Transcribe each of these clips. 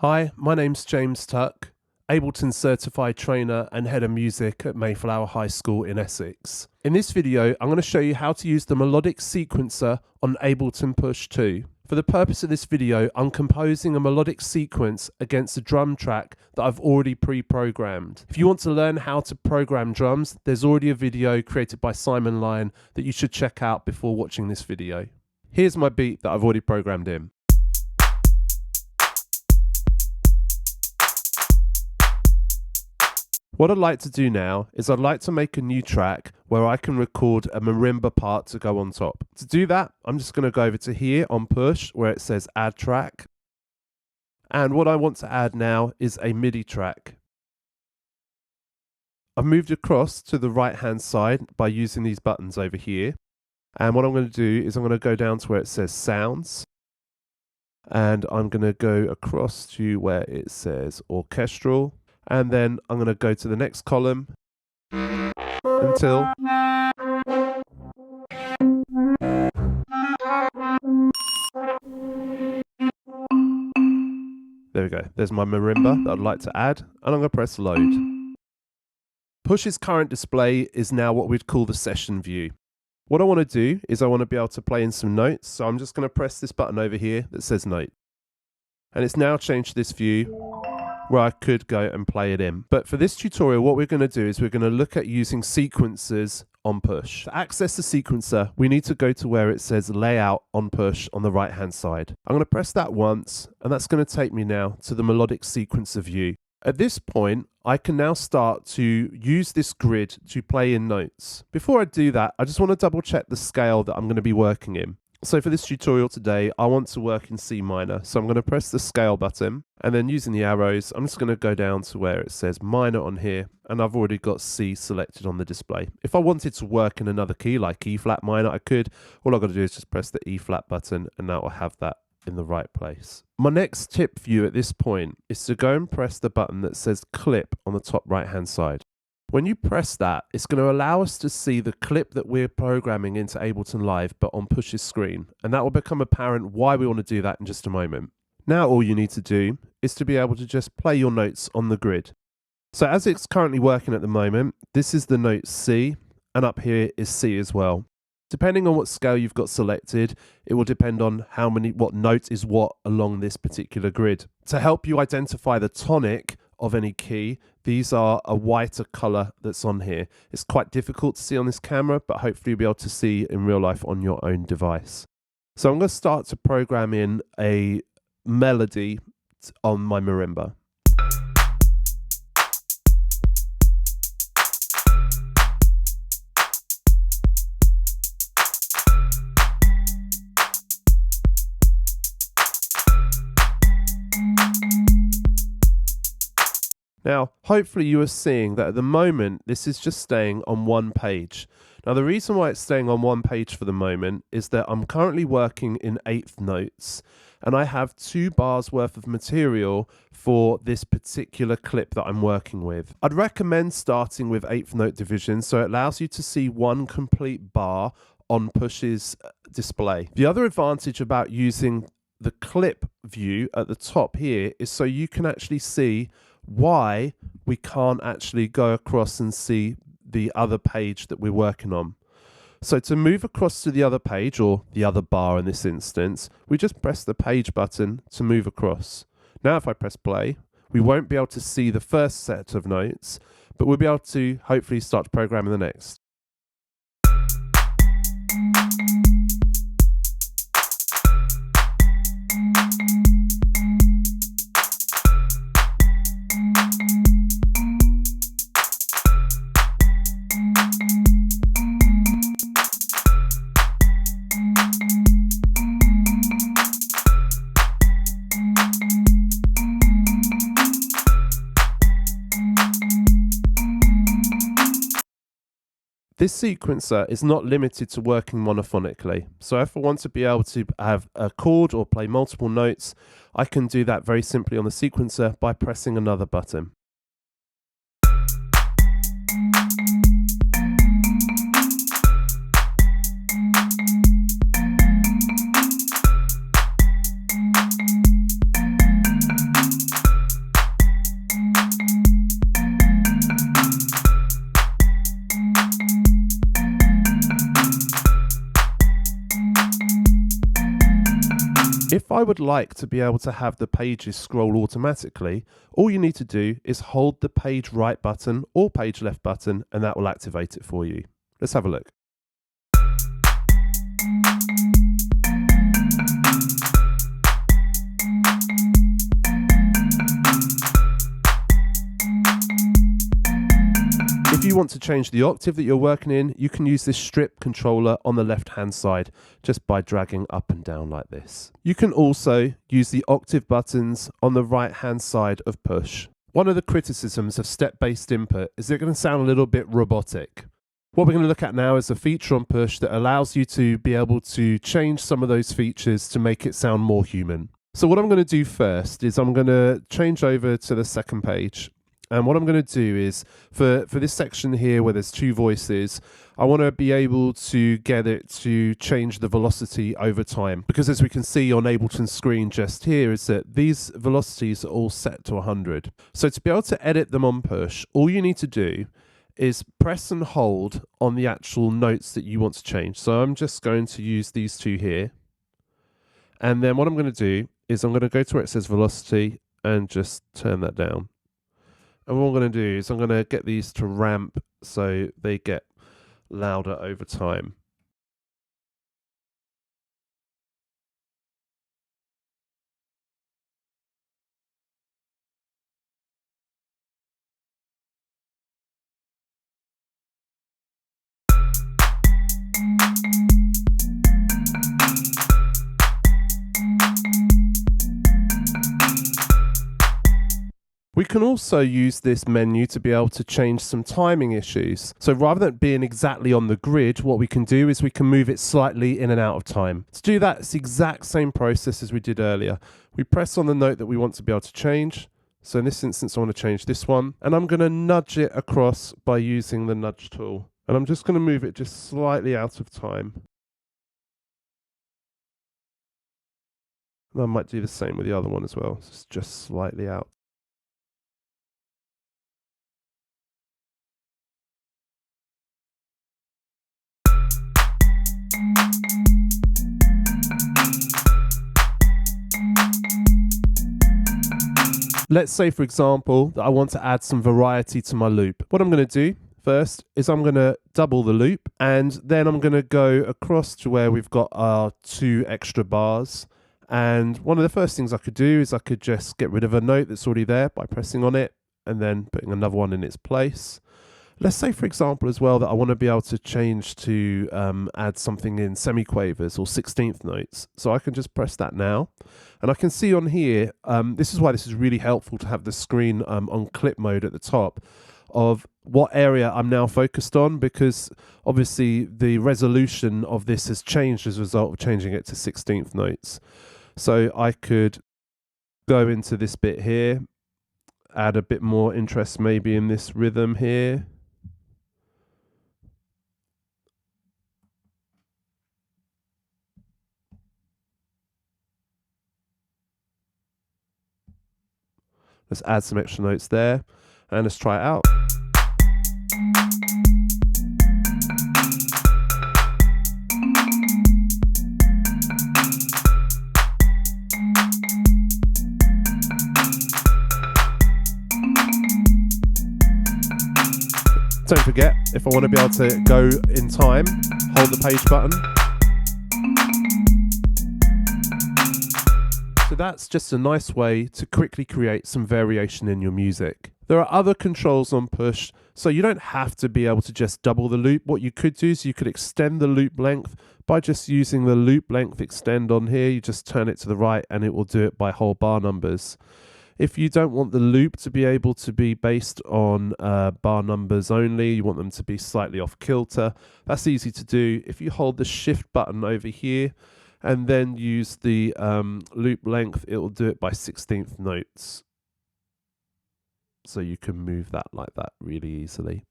Hi, my name's James Tuck, Ableton Certified Trainer and Head of Music at Mayflower High School in Essex. In this video, I'm going to show you how to use the Melodic sequencer on Ableton Push 2. For the purpose of this video, I'm composing a melodic sequence against a drum track that I've already pre-programmed. If you want to learn how to program drums, there's already a video created by Simon Lyon that you should check out before watching this video. Here's my beat that I've already programmed in. What I'd like to do now is I'd like to make a new track where I can record a marimba part to go on top. To do that, I'm just going to go over to here on Push where it says Add Track. And what I want to add now is a MIDI track. I've moved across to the right hand side by using these buttons over here. And what I'm going to do is I'm going to go down to where it says Sounds. And I'm going to go across to where it says Orchestral. And then I'm going to go to the next column until there we go. There's my marimba that I'd like to add, and I'm going to press load. Push's current display is now what we'd call the session view. What I want to do is I want to be able to play in some notes, so I'm just going to press this button over here that says note. And it's now changed to this view where I could go and play it in. But for this tutorial, what we're going to do is we're going to look at using sequencers on Push. To access the sequencer, we need to go to where it says Layout on Push on the right hand side. I'm going to press that once, and that's going to take me now to the Melodic sequencer view. At this point, I can now start to use this grid to play in notes. Before I do that, I just want to double check the scale that I'm going to be working in. So for this tutorial today, I want to work in C minor. So I'm going to press the scale button, and then using the arrows, I'm just going to go down to where it says minor on here, and I've already got C selected on the display. If I wanted to work in another key like E flat minor, I could. All I've got to do is just press the E flat button, and now I'll have that in the right place. My next tip for you at this point is to go and press the button that says clip on the top right hand side. When you press that, it's going to allow us to see the clip that we're programming into Ableton Live, but on Push's screen. And that will become apparent why we want to do that in just a moment. Now all you need to do is to be able to just play your notes on the grid. So as it's currently working at the moment, this is the note C, and up here is C as well. Depending on what scale you've got selected, it will depend on what note is what along this particular grid. To help you identify the tonic of any key, these are a whiter color that's on here. It's quite difficult to see on this camera, but hopefully you'll be able to see in real life on your own device. So I'm going to start to program in a melody on my marimba. Now, hopefully you are seeing that at the moment, this is just staying on one page. Now, the reason why it's staying on one page for the moment is that I'm currently working in eighth notes, and I have 2 bars worth of material for this particular clip that I'm working with. I'd recommend starting with eighth note division, so it allows you to see one complete bar on Push's display. The other advantage about using the clip view at the top here is so you can actually see why we can't actually go across and see the other page that we're working on. So to move across to the other page, or the other bar in this instance, we just press the page button to move across. Now if I press play, we won't be able to see the first set of notes, but we'll be able to hopefully start programming the next. This sequencer is not limited to working monophonically. So if I want to be able to have a chord or play multiple notes, I can do that very simply on the sequencer by pressing another button. I would like to be able to have the pages scroll automatically, all you need to do is hold the page right button or page left button and that will activate it for you. Let's have a look. If you want to change the octave that you're working in, you can use this strip controller on the left hand side just by dragging up and down like this. You can also use the octave buttons on the right hand side of Push. One of the criticisms of step-based input is they're going to sound a little bit robotic. What we're going to look at now is a feature on Push that allows you to be able to change some of those features to make it sound more human. So what I'm going to do first is I'm going to change over to the second page. And what I'm going to do is, for this section here where there's two voices, I want to be able to get it to change the velocity over time. Because as we can see on Ableton's screen just here, is that these velocities are all set to 100. So to be able to edit them on Push, all you need to do is press and hold on the actual notes that you want to change. So I'm just going to use these two here. And then what I'm going to do is I'm going to go to where it says velocity and just turn that down. And what I'm going to do is I'm going to get these to ramp so they get louder over time. We can also use this menu to be able to change some timing issues. So rather than being exactly on the grid, what we can do is we can move it slightly in and out of time. To do that, it's the exact same process as we did earlier. We press on the note that we want to be able to change. So in this instance, I want to change this one. And I'm going to nudge it across by using the nudge tool. And I'm just going to move it just slightly out of time. And I might do the same with the other one as well. So it's just slightly out. Let's say, for example, that I want to add some variety to my loop. What I'm going to do first is I'm going to double the loop, and then I'm going to go across to where we've got our 2 extra bars. And one of the first things I could do is I could just get rid of a note that's already there by pressing on it and then putting another one in its place. Let's say, for example, as well, that I want to be able to change to add something in semiquavers or 16th notes. So I can just press that now. And I can see on here, this is why this is really helpful to have the screen on clip mode at the top of what area I'm now focused on, because obviously the resolution of this has changed as a result of changing it to 16th notes. So I could go into this bit here, add a bit more interest maybe in this rhythm here. Let's add some extra notes there and let's try it out. Don't forget, if I want to be able to go in time, hold the page button. So that's just a nice way to quickly create some variation in your music. There are other controls on Push, so you don't have to be able to just double the loop. What you could do is you could extend the loop length by just using the loop length extend on here. You just turn it to the right and it will do it by whole bar numbers. If you don't want the loop to be able to be based on bar numbers only, you want them to be slightly off kilter, that's easy to do. If you hold the shift button over here and then use the loop length, it will do it by 16th notes. So you can move that like that really easily.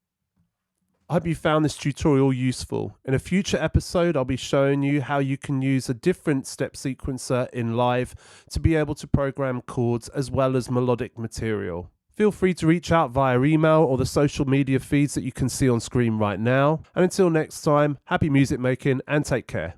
I hope you found this tutorial useful. In a future episode, I'll be showing you how you can use a different step sequencer in Live to be able to program chords as well as melodic material. Feel free to reach out via email or the social media feeds that you can see on screen right now. And until next time, happy music making and take care.